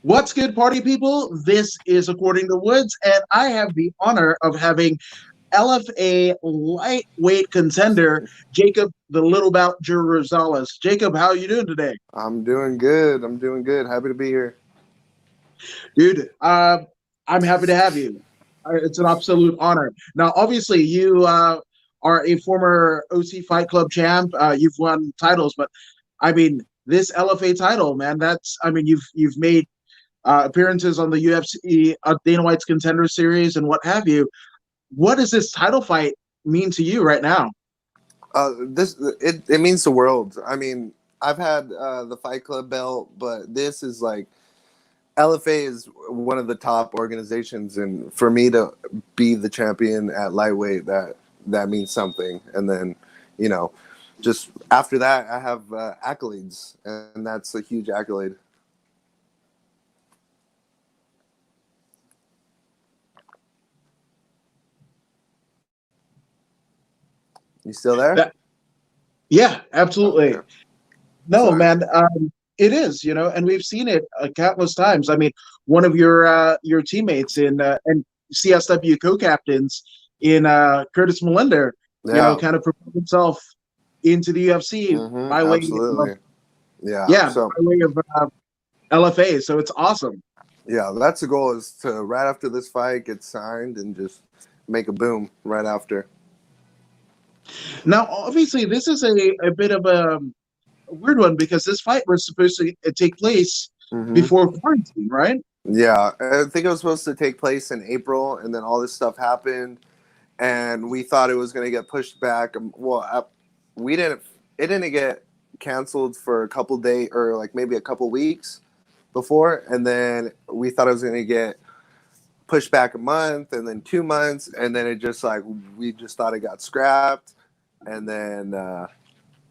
What's good, party people? This is According to Woods, and I have the honor of having LFA lightweight contender Jacob the Little Boucher Rosales. Jacob, how are you doing today? I'm doing good. I'm doing good. Happy to be here. Dude, I'm happy to have you. It's an absolute honor. Now, obviously, you are a former OC Fight Club champ. You've won titles, but I mean, this LFA title, man, you've made appearances on the UFC, Dana White's Contender Series, and what have you. What does this title fight mean to you right now? It means the world. I mean, I've had the Fight Club belt, but this is like LFA is one of the top organizations, and for me to be the champion at lightweight, that means something. And then, you know, just after that, I have accolades, and that's a huge accolade. You still there? That, yeah, absolutely. Okay. No, Sorry. man, it is, and we've seen it countless times. I mean, one of your teammates in and CSW co-captains in Curtis Melinder, Yeah. kind of promoted himself into the UFC by way of, Absolutely. Yeah. yeah, So by way of LFA. So it's awesome. yeah, that's the goal, is to right after this fight get signed and just make a boom right after. Now, obviously, this is a bit of a weird one because this fight was supposed to take place hmm before quarantine, right? Yeah, I think it was supposed to take place in April, and then all this stuff happened, and we thought it was going to get pushed back. We didn't. It didn't get canceled for a couple days, or like maybe a couple weeks before, and then we thought it was going to get pushed back a month, and then 2 months, and then it just like we just thought it got scrapped, and then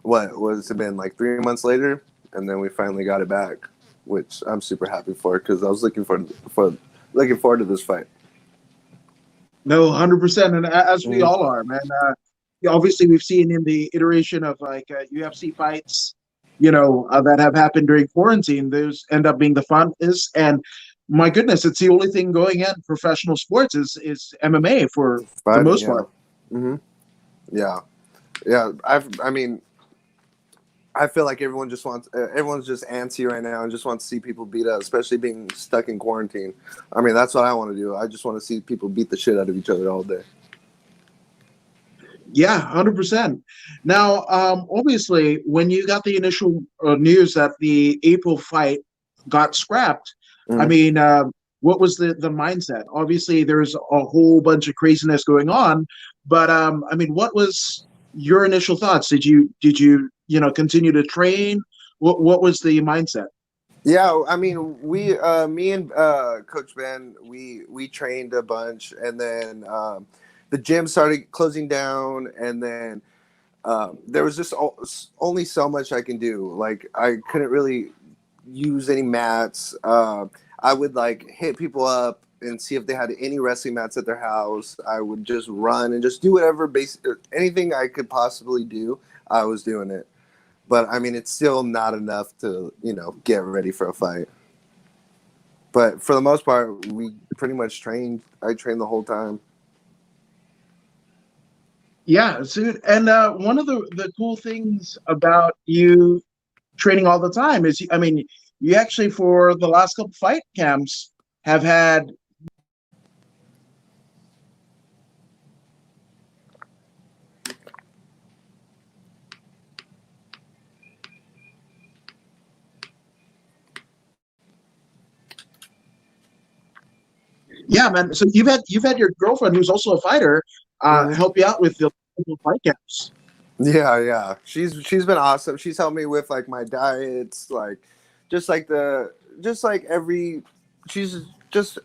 what was it been like 3 months later, and then we finally got it back, which I'm super happy for because I was looking forward to this fight. No, 100%, and as we Mm-hmm. all are, man. Obviously, we've seen in the iteration of like UFC fights, that have happened during quarantine. Those end up being the funnest, and my goodness, it's the only thing going in professional sports is MMA for the Fighting, most yeah. part. Mm-hmm. Yeah, yeah. I mean, I feel like everyone's just antsy right now and just wants to see people beat up, especially being stuck in quarantine. I mean, that's what I want to do. I just want to see people beat the shit out of each other all day. Yeah, 100%. Now, obviously, when you got the initial news that the April fight got scrapped, I Mm-hmm. mean, what was the mindset? Obviously, there's a whole bunch of craziness going on, but I mean, what was your initial thoughts? Did you continue to train? What was the mindset? Yeah, I mean, me and Coach Ben, we trained a bunch, and then the gym started closing down, and then there was just only so much I can do. Like I couldn't really use any mats. I would like hit people up and see if they had any wrestling mats at their house. I would just run and just do whatever anything I could possibly do. I was doing it, but I mean, it's still not enough to get ready for a fight. But for the most part, we pretty much trained. I trained the whole time. Yeah, so, and one of the cool things about you training all the time is, I mean, you actually for the last couple fight camps have had. Yeah, man. So you've had your girlfriend who's also a fighter hmm help you out with the local fight camps. Yeah, yeah. She's been awesome. She's helped me with like my diets, like just like the just like every. She's just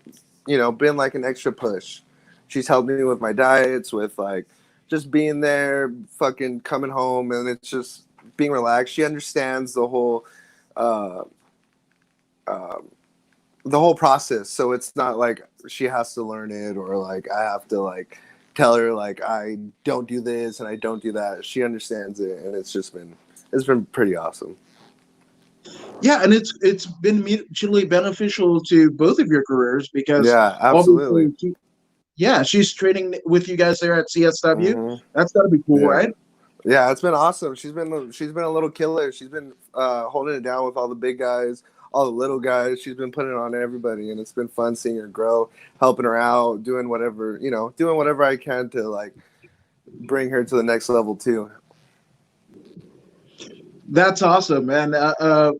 been like an extra push. She's helped me with my diets, with like just being there, fucking coming home, and it's just being relaxed. She understands uh, uh, the whole process, so it's not like she has to learn it, or like I have to like tell her like I don't do this and I don't do that. She understands it, and it's been pretty awesome. Yeah, and it's been mutually beneficial to both of your careers because Yeah, absolutely. obviously, yeah, she's training with you guys there at CSW. Hmm. That's got to be cool, Yeah. right? Yeah, it's been awesome. She's been a little killer. She's been holding it down with all the big guys, all the little guys. She's been putting it on everybody, and it's been fun seeing her grow, helping her out, doing whatever doing whatever I can to like bring her to the next level too. That's awesome, man. A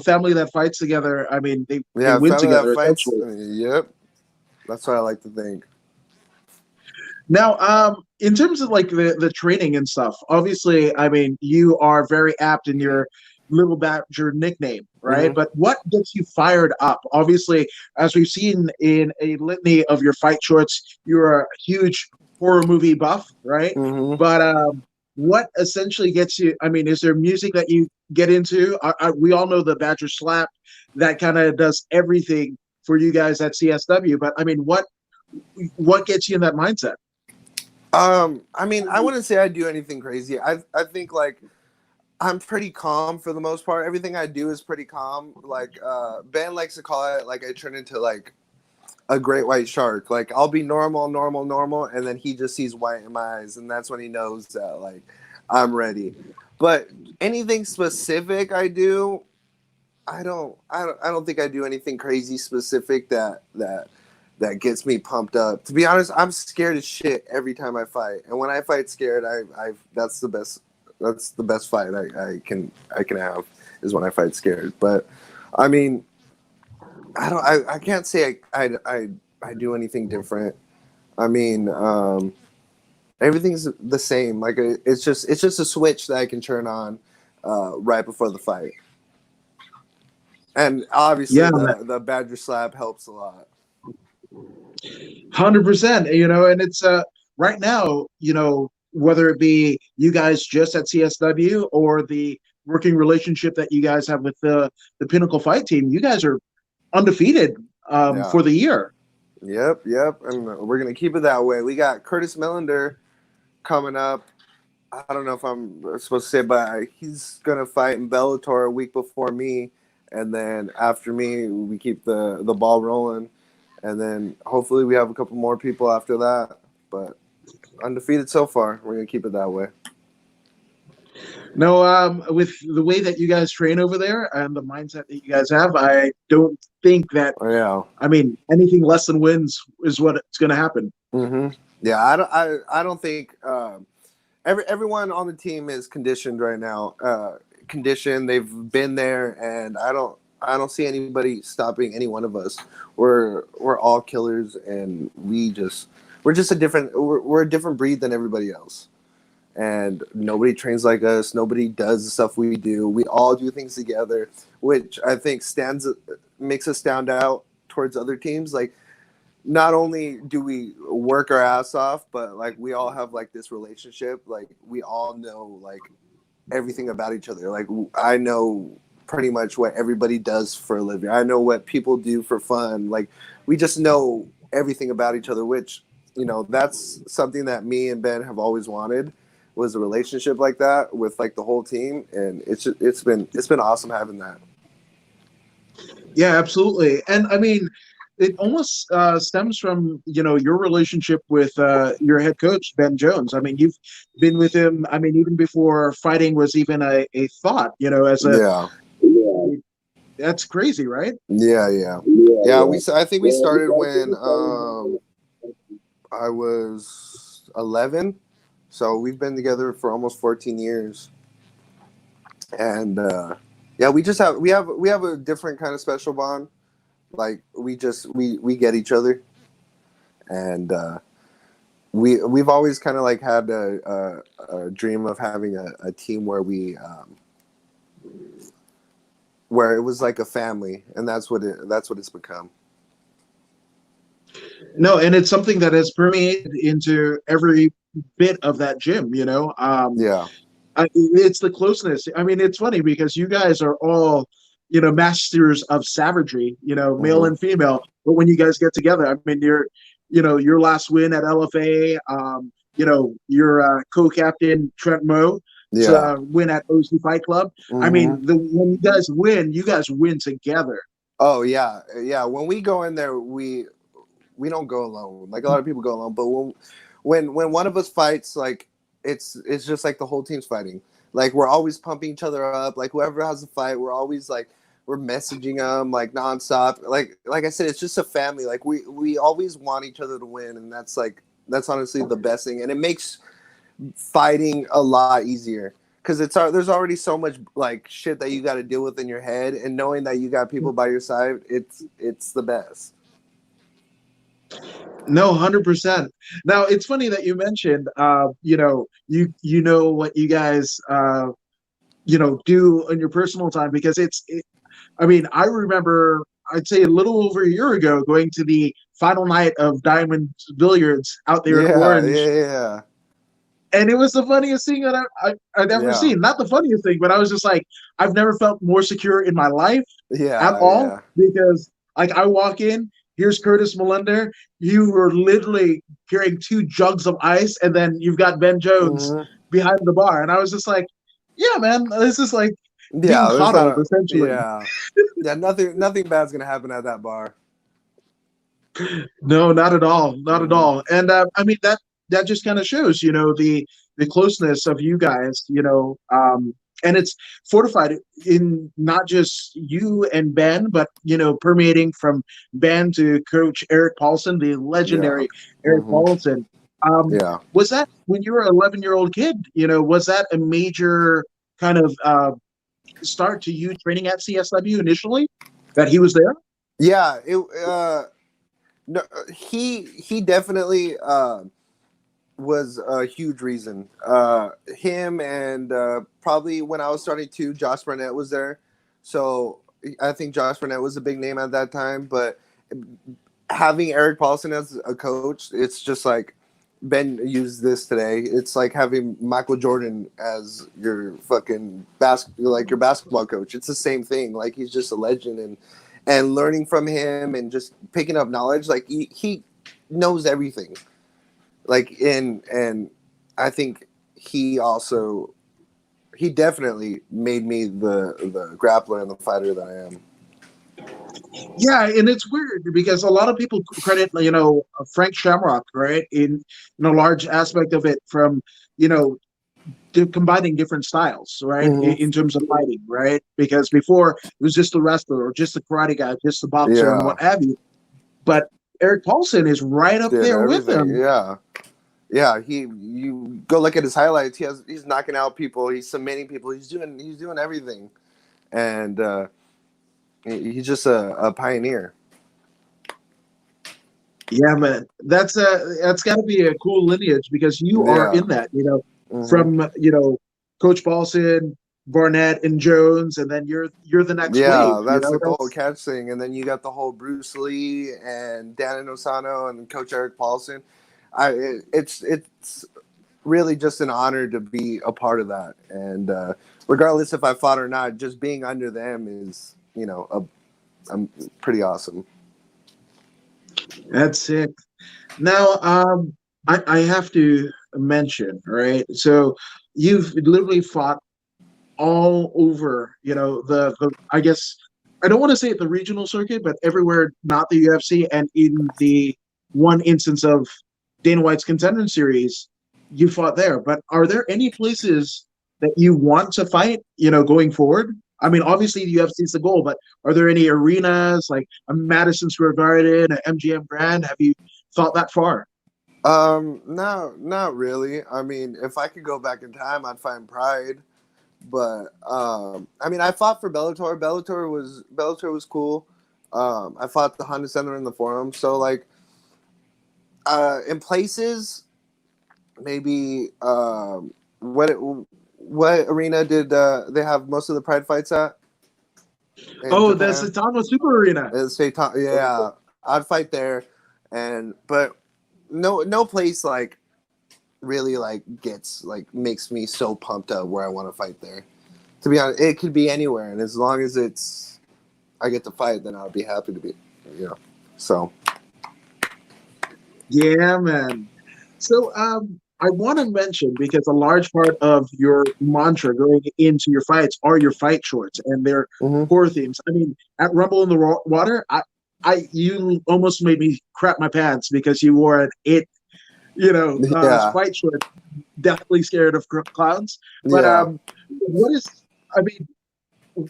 family that fights together. I mean, they Yeah, win family that together fights. essentially. Yep, that's what I like to think. Now, in terms of like the training and stuff, obviously, I mean, you are very apt in your Little Badger nickname, right? Hmm. But what gets you fired up? Obviously, as we've seen in a litany of your fight shorts, you're a huge horror movie buff, right? Hmm. But what essentially gets you? I mean, is there music that you get into? We all know the Badger slap that kind of does everything for you guys at CSW. But I mean, what gets you in that mindset? I mean, I wouldn't say I do anything crazy. I think like I'm pretty calm for the most part. Everything I do is pretty calm. Like Ben likes to call it like I turn into like a great white shark. Like I'll be normal, normal, normal, and then he just sees white in my eyes, and that's when he knows that like I'm ready. But anything specific I do, I don't think I do anything crazy specific that gets me pumped up. To be honest, I'm scared as shit every time I fight, and when I fight scared, I that's the best. That's the best fight I can have is when I fight scared. But I mean, I can't say I do anything different. I mean, everything's the same. Like it's just a switch that I can turn on right before the fight, and obviously Yeah, the Badger slap helps a lot. 100%. And it's right now, whether it be you guys just at CSW or the working relationship that you guys have with the Pinnacle Fight Team, you guys are undefeated Yeah. for the year. Yep. Yep. And we're gonna keep it that way. We got Curtis Millender coming up. I don't know if I'm supposed to say, but he's gonna fight in Bellator a week before me, and then after me, we keep the ball rolling, and then hopefully we have a couple more people after that. But undefeated so far, we're gonna keep it that way. No, with the way that you guys train over there and the mindset that you guys have, I don't think that. Oh yeah. I mean, anything less than wins is what it's going to happen. Mm-hmm. Yeah. I don't think everyone on the team is conditioned right now. Conditioned. They've been there, and I don't see anybody stopping any one of us. We're all killers, and we're just we're a different breed than everybody else. And nobody trains like us. Nobody does the stuff we do. We all do things together, which I think makes us stand out towards other teams. Like not only do we work our ass off, but like we all have like this relationship. Like we all know like everything about each other. Like I know pretty much what everybody does for a living. I know what people do for fun. Like we just know everything about each other, which that's something that me and Ben have always wanted was a relationship like that with like the whole team, and it's been awesome having that. Yeah, absolutely. And I mean, it almost stems from your relationship with your head coach Ben Jones. I mean, you've been with him. I mean, even before fighting was even a thought. As a Yeah, that's crazy, right? yeah, yeah, yeah. I think we started when I was 11, so we've been together for almost 14 years, and yeah, we have a different kind of special bond. Like we get each other, and we've always kind of like had a dream of having a team where it was like a family, and that's what it's become. No, and it's something that has permeated into every bit of that gym. Yeah. It's the closeness. I mean, it's funny because you guys are all, masters of savagery, male Hmm. and female. But when you guys get together, I mean, your last win at LFA, your co-captain Trent Moe. win at OC Fight Club. I Hmm. mean, when you guys win together. Oh yeah, yeah. When we go in there, we don't go alone. Like a lot of people go alone, but when one of us fights, like it's just like the whole team's fighting. Like we're always pumping each other up. Like whoever has a fight, we're always like we're messaging them like nonstop. Like I said, it's just a family. Like we always want each other to win, and that's honestly the best thing, and it makes fighting a lot easier because there's already so much like shit that you got to deal with in your head, and knowing that you got people by your side, it's the best. No, 100%. Now it's funny that you mentioned, you know what you guys, do in your personal time because I mean, I remember, I'd say a little over a year ago, going to the final night of Diamond Billiards out there in Yeah, Orange, yeah, and it was the funniest thing that I'd ever yeah, seen. Not the funniest thing, but I was just like, I've never felt more secure in my life at yeah, all yeah. because, like, I walk in, here's Curtis Melender. You were literally carrying 2 jugs of ice, and then you've got Ben Jones Hmm. behind the bar, and I was just like, yeah, man, this is like being Yeah, there's not coddled a essentially. yeah, yeah. Nothing bad's gonna happen at that bar. No, not at all, not at Hmm. all. And I mean that just kind of shows, the closeness of you guys, and it's fortified in not just you and Ben, but permeating from Ben to Coach Eric Paulson, the Yeah. legendary Eric Hmm. Paulson. Yeah. Was that when you were an 11-year-old kid? Was that a major kind of start to you training at CSW initially? That he was there? Yeah. No, he definitely was a huge reason. Him and probably when I was starting to, Josh Barnett was there. So I think Josh Barnett was a big name at that time. But having Eric Paulson as a coach, it's just like Ben used this today. It's like having Michael Jordan as your fucking like your basketball coach. It's the same thing. Like he's just a legend, and learning from him and just picking up knowledge. Like he knows everything. Like and I think he definitely made me the grappler and the fighter that I am. Yeah, and it's weird because a lot of people credit, Frank Shamrock, right, in a large aspect of it from, you know, combining different styles, right, Hmm. in terms of fighting, right? Because before it was just the wrestler or just the karate guy, just the boxer, and Yeah, what have you. But Eric Paulson is right up did there with everything. him. Yeah. Yeah, you go look at his highlights. He's knocking out people. He's submitting people. He's doing everything, and he's just a pioneer. Yeah, man, that's got to be a cool lineage because you are Yeah. in that, Hmm. from Coach Paulson, Barnett, and Jones, and then you're the next wave. Yeah, that's the whole That's catch thing, and then you got the whole Bruce Lee and Dan Osano and Coach Eric Paulson. It's really just an honor to be a part of that, and regardless if I fought or not, just being under them is pretty awesome. that's it. Now, I have to mention, right? So you've literally fought all over, the I guess I don't want to say it the regional circuit, but everywhere, not the UFC, and in the one instance of Dana White's Contender Series, you fought there. But are there any places that you want to fight, going forward? I mean, obviously the UFC is the goal, but are there any arenas like a Madison Square Garden, a MGM Grand? Have you thought that far? No, not really. I mean, if I could go back in time, I'd find Pride. But I mean, I fought for Bellator. Bellator was cool. I fought the Honda Center in the Forum. So like, in places, maybe what arena did they have most of the Pride fights at in Oh, the Japan? Satama Super Arena. Yeah, I'd fight there, and but no place like really like gets like makes me so pumped up where I want to fight there. To be honest, it could be anywhere, and as long as it's I get to fight, then I'll be happy to be, you know. So Yeah, man. So, I want to mention because a large part of your mantra going into your fights are your fight shorts and their Mm-hmm. core themes. I mean, at Rumble in the Water, you almost made me crap my pants because you wore an Yeah, fight short. Definitely scared of clowns. But yeah. what is? I mean,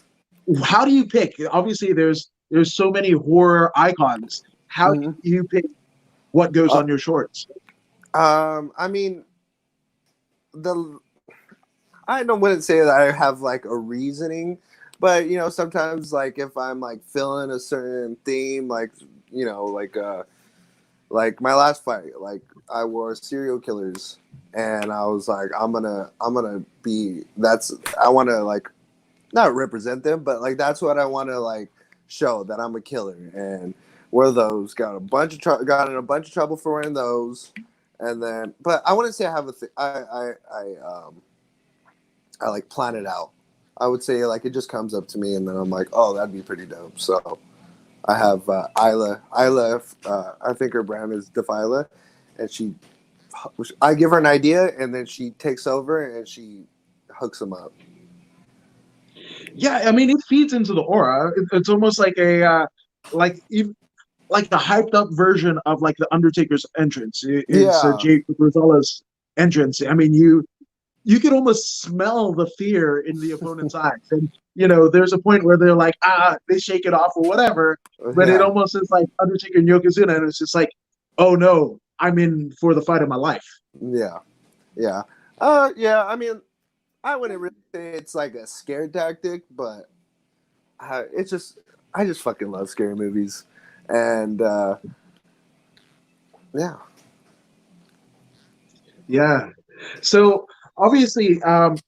how do you pick? Obviously, there's so many horror icons. How do Mm-hmm. you pick what goes on your shorts? I mean, the I don't wouldn't say that I have like a reasoning, but sometimes like if I'm like feeling a certain theme, like my last fight, like I wore serial killers, and I was like, I'm gonna be I want to like not represent them, but like that's what I want to like show that I'm a killer and wear those. Got in a bunch of trouble for wearing those, and then but I wouldn't say I have a I like plan it out. I would say like it just comes up to me, and then I'm like, oh, that'd be pretty dope. So I have Isla. Isla, I think her brand is Defila, and I give her an idea, and then she takes over and she hooks them up. Yeah, I mean, it feeds into the aura. It's almost like like even like the hyped up version of like the Undertaker's entrance. It's Yeah, Jake Rosales' entrance. I mean, you could almost smell the fear in the opponent's eyes, and there's a point where they're like, they shake it off or whatever, but it yeah, almost is like Undertaker and Yokozuna, and it's just like, oh no, I'm in for the fight of my life. yeah, yeah. Yeah. I mean, I wouldn't really say it's like a scare tactic, but it's just I just fucking love scary movies, and yeah. Yeah. So obviously,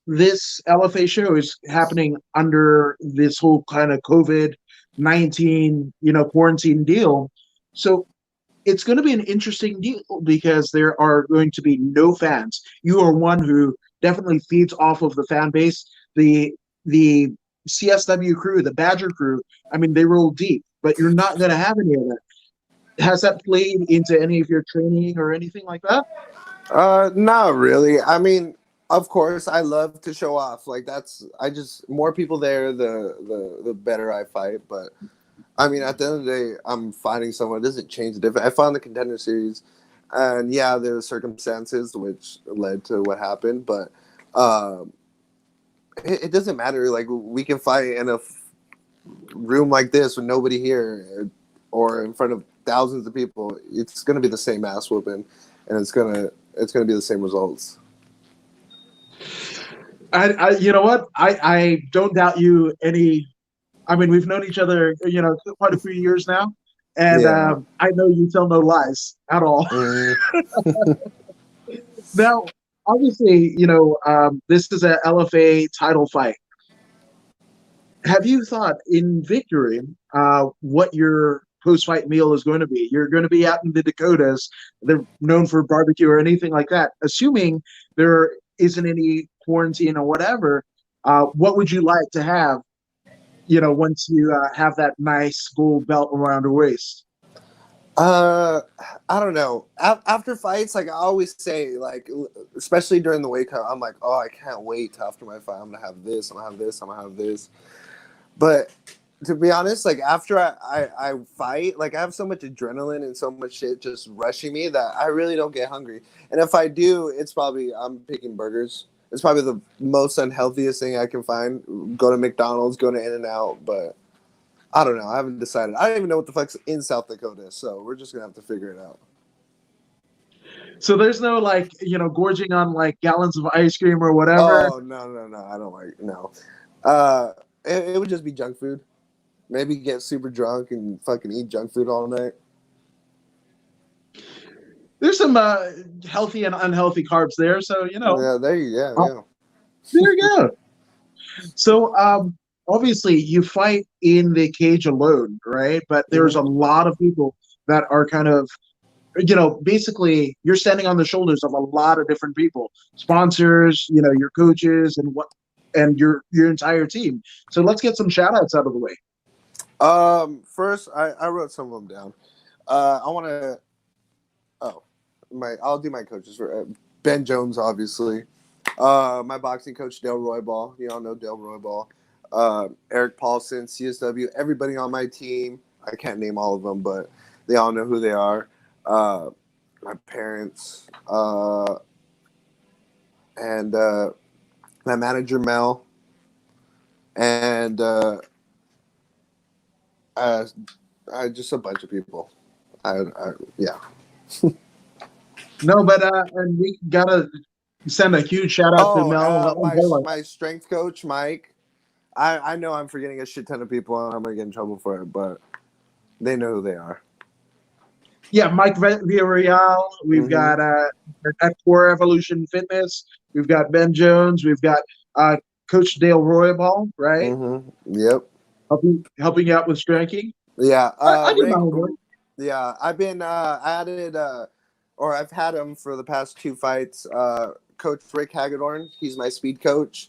this LFA show is happening under this whole kind of COVID-19, quarantine deal. So it's going to be an interesting deal because there are going to be no fans. You are one who definitely feeds off of the fan base. The CSW crew, the Badger crew, I mean, they roll deep, but you're not going to have any of that. Has that played into any of your training or anything like that? Not really. I mean, of course, I love to show off. Like I just more people there, the better I fight. But I mean, at the end of the day, I'm fighting someone. It doesn't change the difference. I found the Contender series, and yeah, there were circumstances which led to what happened, but um, it doesn't matter. Like we can fight in a room like this with nobody here, or in front of thousands of people. It's gonna be the same ass whooping, and it's gonna be the same results. You know what? I don't doubt you any. I mean, we've known each other, quite a few years now, and Yeah. I know you tell no lies at all. Mm. Now, obviously, this is a LFA title fight. Have you thought in victory what your post-fight meal is going to be? You're going to be out in the Dakotas. They're known for barbecue or anything like that. Assuming there isn't any quarantine or whatever, what would you like to have? Once you have that nice gold belt around your waist. Uh, I don't know. After fights, like I always say, like especially during the weight cut, I'm like, oh, I can't wait till after my fight. I'm gonna have this. I'm gonna have this. I'm gonna have this. But to be honest, like after I fight, like I have so much adrenaline and so much shit just rushing me that I really don't get hungry. And if I do, it's probably I'm picking burgers. It's probably the most unhealthiest thing I can find. Go to McDonald's, go to In-N-Out, but I don't know. I haven't decided. I don't even know what the fuck's in South Dakota, so we're just gonna have to figure it out. So there's no like, gorging on like gallons of ice cream or whatever. Oh no, no, no! I don't like no. Uh, it would just be junk food. Maybe get super drunk and fucking eat junk food all night. There's some healthy and unhealthy carbs there. So, Yeah, there you yeah, uh, yeah. there you go. So obviously you fight in the cage alone, right? But there's Hmm. a lot of people that are kind of, basically you're standing on the shoulders of a lot of different people, sponsors, your coaches and your entire team. So let's get some shout outs out of the way. First, I wrote some of them down. I want to. Oh, I'll do my coaches for Ben Jones, obviously. My boxing coach, Dale Roybal. You all know Dale Roybal. Eric Paulson, CSW. Everybody on my team. I can't name all of them, but they all know who they are. My parents. And my manager, Mel. And just a bunch of people. Yeah. No, but and we gotta send a huge shout out to Mel. My strength coach, Mike. I know I'm forgetting a shit ton of people, and I'm gonna get in trouble for it, but they know who they are. Yeah, Mike Villarreal. We've got at Core Evolution Fitness. We've got Ben Jones. We've got Coach Dale Roybal, right? Yep. Helping out with striking. Yeah. I do my homework. Yeah, I've been added, or I've had him for the past 2 fights. Coach Rick Hagedorn, he's my speed coach.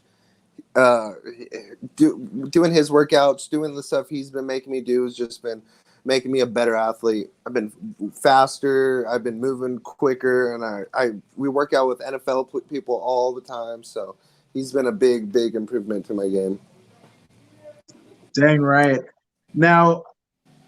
Doing his workouts, doing the stuff he's been making me do has just been making me a better athlete. I've been faster. I've been moving quicker, and we work out with NFL people all the time. So he's been a big improvement to my game. Dang right. Now,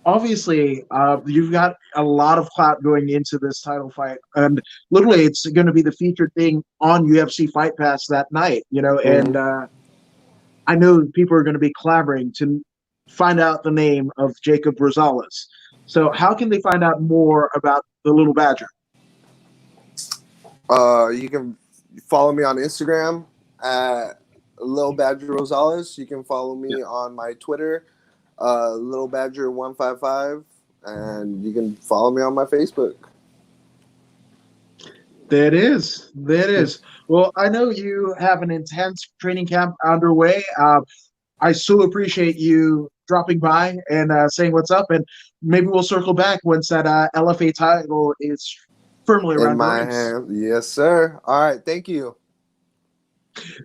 obviously, you've got a lot of clout going into this title fight, and literally, it's going to be the featured thing on UFC Fight Pass that night. And I know people are going to be clamoring to find out the name of Jacob Rosales. So, how can they find out more about the Little Badger? You can follow me on Instagram at Little Badger Rosales. You can follow me on my Twitter, Little Badger 155, and you can follow me on my Facebook. That is. Well, I know you have an intense training camp underway. I so appreciate you dropping by and saying what's up, and maybe we'll circle back once that LFA title is firmly around my hand. Yes, sir. All right, thank you.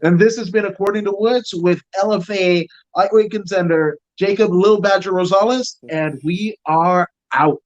And this has been According to Woods with LFA lightweight contender Jacob Lil Badger Rosales, and we are out.